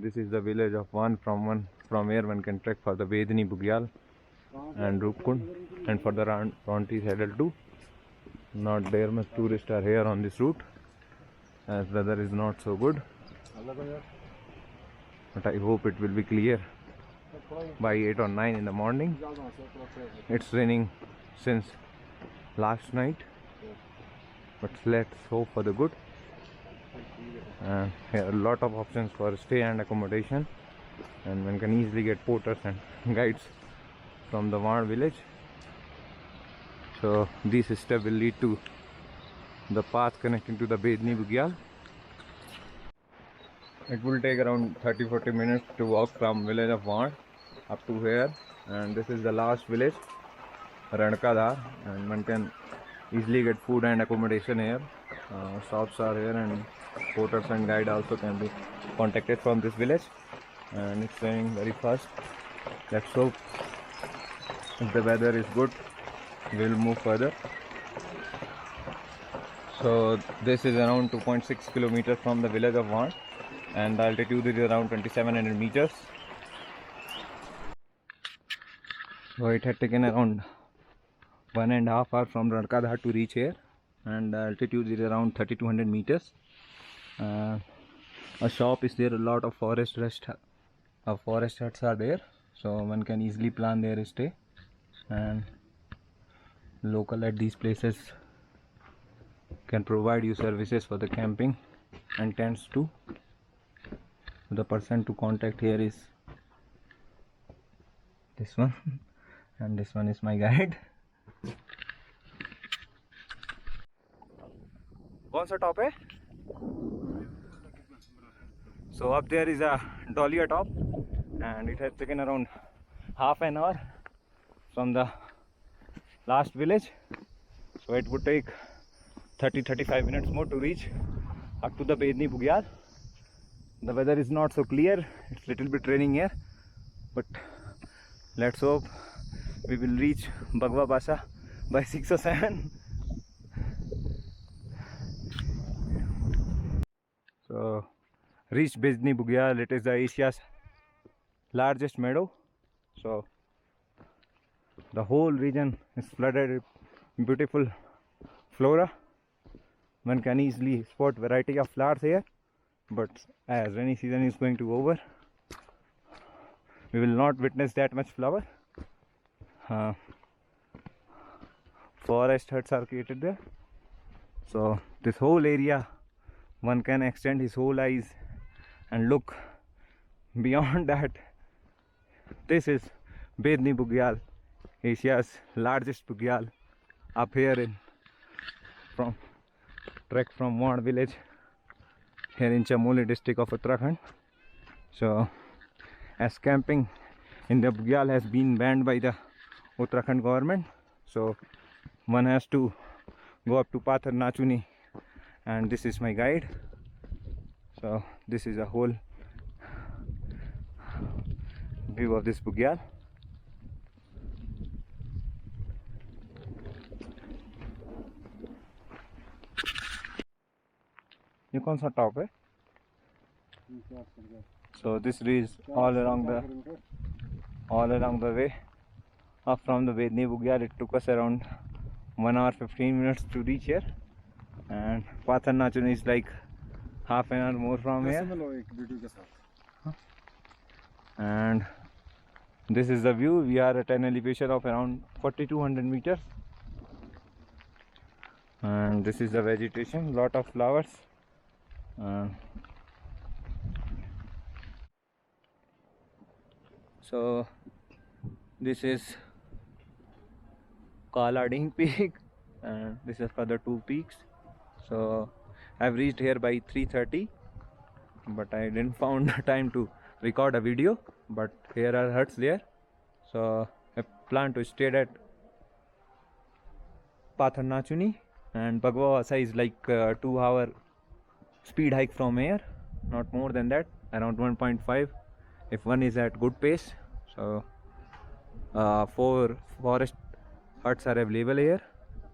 This is the village of one from where one can trek for the Vedni, Bugyal and Rupkund, and for the Ronti Saddle too. Not there much tourists are here on this route as weather is not so good, but I hope it will be clear by 8 or 9 in the morning. It's raining since last night, but let's hope for the good. Here are a lot of options for stay and accommodation, and one can easily get porters and guides from the Wand village. So this step will lead to the path connecting to the Vedni, Bugyal. It will take around 30-40 minutes to walk from village of Wand up to here, and this is the last village, Ranakadhar, and one can easily get food and accommodation here. Shops are here, and porters and guide also can be contacted from this village. And it's raining very fast. Let's hope if the weather is good, we'll move further. So this is around 2.6 kilometers from the village of Wand, and the altitude is around 2700 meters. So it had taken around 1.5 hours from Ranakadhar to reach here, and the altitude is around 3200 meters. A shop is there, a lot of forest huts are there, so one can easily plan their stay, and local at these places can provide you services for the camping and tents too. The person to contact here is this one and this one is my guide. कौन सा top है? So up there is a Dahlia top, and it has taken around half an hour from the last village, so it would take 30-35 minutes more to reach up to the Vedni, Bugyal. The weather is not so clear, it's little bit raining here, but let's hope we will reach Bagwa Basha by 6 or 7. So reached Vedni, Bugyal. It is the Asia's largest meadow, so the whole region is flooded with beautiful flora. One can easily spot variety of flowers here, but as rainy season is going to over, we will not witness that much flower. Forest huts are created there, so this whole area one can extend his whole eyes and look beyond that. This is Vedni, Bugyal, Asia's largest Bugyal, up here in trek from Wand village here in Chamoli district of Uttarakhand. So as camping in the Bugyal has been banned by the Uttarakhand government, so one has to go up to Pathar Nachuni, and this is my guide. So this is a whole view of this Bugyal. ये कौन सा top है? So this is all along the way up from the Vedni, Bugyal. It took us around 1 hour 15 minutes to reach here, and Pathar Nachuni is like half an hour more from here. And this is the view. We are at an elevation of around 4200 meters, and this is the vegetation, lot of flowers. So this is Kala Ding peak, and this is for the two peaks. So I've reached here by 3:30, but I didn't found the time to record a video. But here are huts there, so I plan to stay at Pathar Nachuni, and Bagwa Basha is like 2-hour speed hike from here, not more than that, around 1.5 if one is at good pace. So 4 forest huts are available here,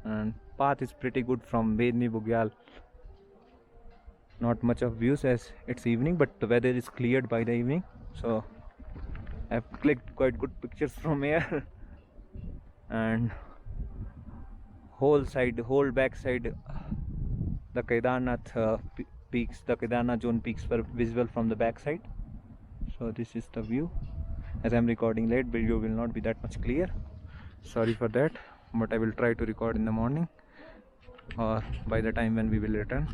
and path is pretty good from Vedni, Bugyal not much of views as it's evening, but the weather is cleared by the evening, so I've clicked quite good pictures from here. And whole back side, the Kedarnath peaks, the Kedarnath zone peaks were visible from the back side. So this is the view. As I'm recording late, video will not be that much clear, sorry for that, but I will try to record in the morning or by the time when we will return.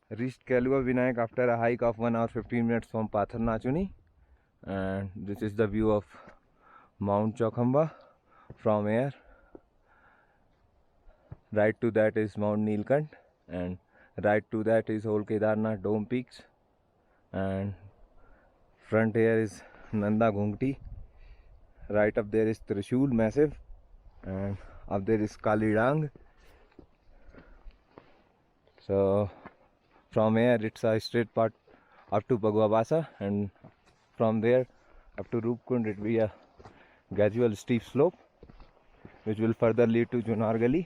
Reached Kailua Vinayak after a hike of 1 hour 15 minutes from Patharnachuni, and this is the view of Mount Chokamba from here. Right to that is Mount Nilkant, and right to that is whole Kedarnath dome peaks, and front here is Nanda Ghungti. Right up there is Trishul massive, and up there is Kalidang. So from here it's a straight path up to Bagwabasa, and from there up to Roopkund it will be a gradual steep slope which will further lead to Junar Gali.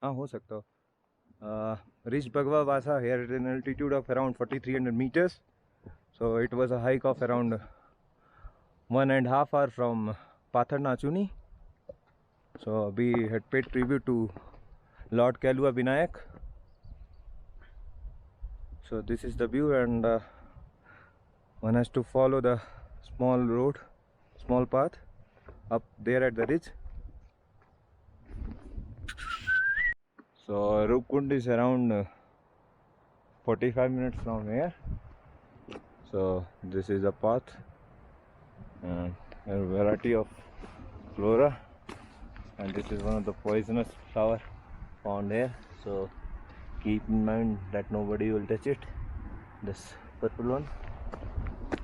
हो सकता हो. Reached Bagwabasa here at an altitude of around 4300 meters. So it was a hike of around 1.5 hours from Patharnachuni. So we had paid tribute to Lord Kailua Vinayak. So this is the view, and one has to follow the small path up there at the ridge. So Roopkund is around 45 minutes from here. So this is the path, and a variety of flora, and this is one of the poisonous flower found here, so keep in mind that nobody will touch it, this purple one.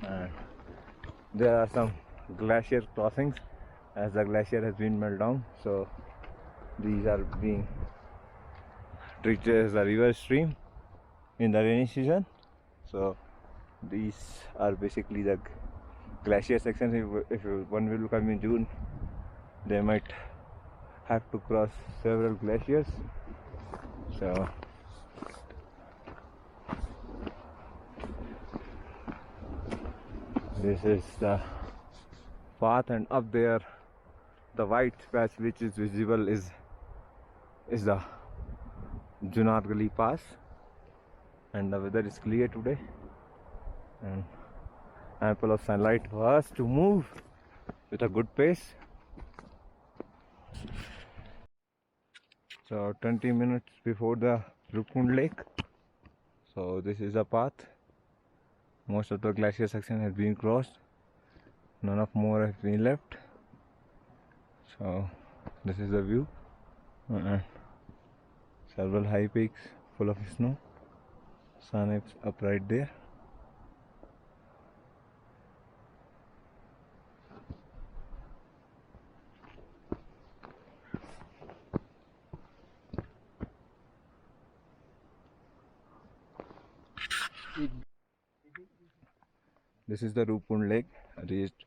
And there are some glacier crossings as the glacier has been melted down, so these are being treated as a river stream in the rainy season. So these are basically the glacier sections. If one will come in June, they might have to cross several glaciers. So this is the path, and up there the white patch which is visible is the Junar Gali Pass, and the weather is clear today and ample of sunlight for us to move with a good pace. So 20 minutes before the Roopkund Lake. So this is the path. Most of the glacier section has been crossed, none of more has been left. So this is the view, several high peaks full of snow. Sun is up right there. This is the Roopkund Lake, reached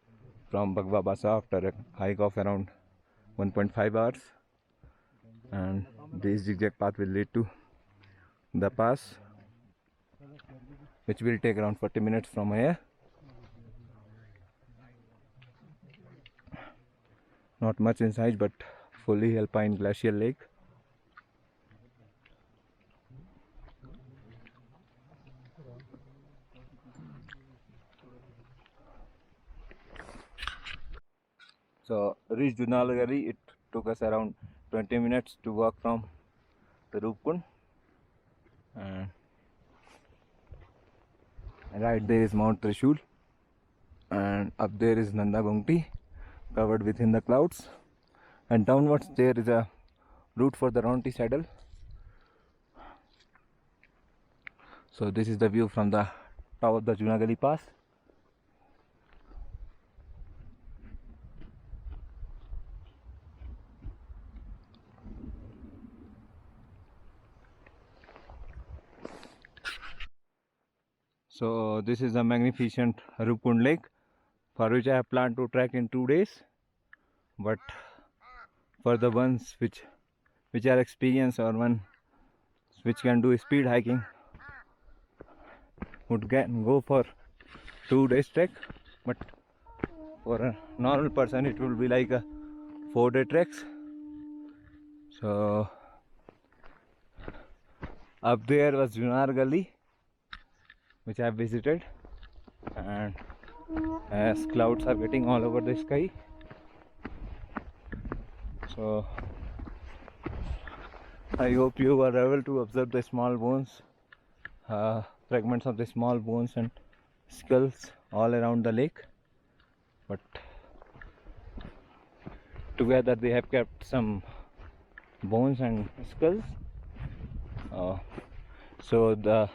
from Bagwabasa after a hike of around 1.5 hours, and this zigzag path will lead to the pass, which will take around 40 minutes from here. Not much in size, but fully alpine glacial lake. So reached Junar Gali. It took us around 20 minutes to walk from the Roopkund, and right there is Mount Trishul, and up there is Nanda Ghungti covered within the clouds, and downwards there is a route for the Ronti saddle. So this is the view from the top of the Junar Gali Pass. So this is a magnificent Roopkund Lake, for which I have planned to trek in 2 days, but for the ones which are experienced or one which can do speed hiking would go for 2 days trek, but for a normal person it will be like a 4-day treks. So up there was Junar Gully, which I have visited, and as clouds are getting all over the sky, so I hope you were able to observe the small bones, fragments of the small bones and skulls all around the lake. But together they have kept some bones and skulls. So the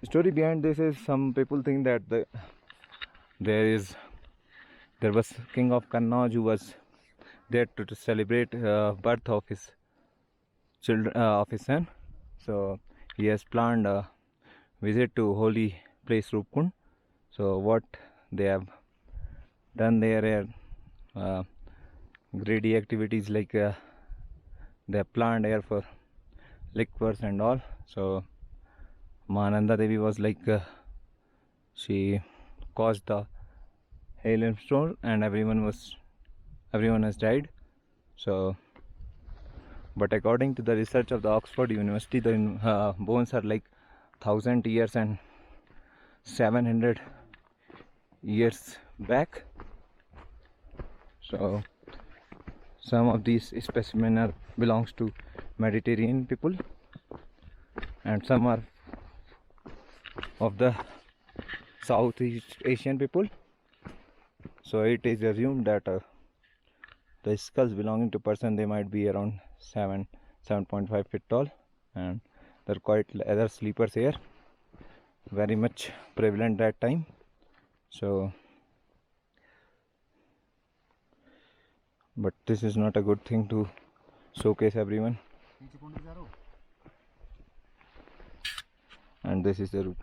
story behind this is, some people think that there was King of Kannauj who was there to celebrate birth of his children, of his son. So he has planned a visit to holy place Rupkund. So what they have done there are greedy activities, like they have planned here for liquors and all. So Mahananda Devi was like, she caused the hailstorm and everyone has died. So, but according to the research of the Oxford University, the bones are like 1000 years and 700 years back. So some of these specimens belongs to Mediterranean people, and some are of the Southeast Asian people. So it is assumed that the skulls belonging to person, they might be around 7.5 feet tall, and there are quite other sleepers here, very much prevalent that time. So, but this is not a good thing to showcase everyone. And this is the route.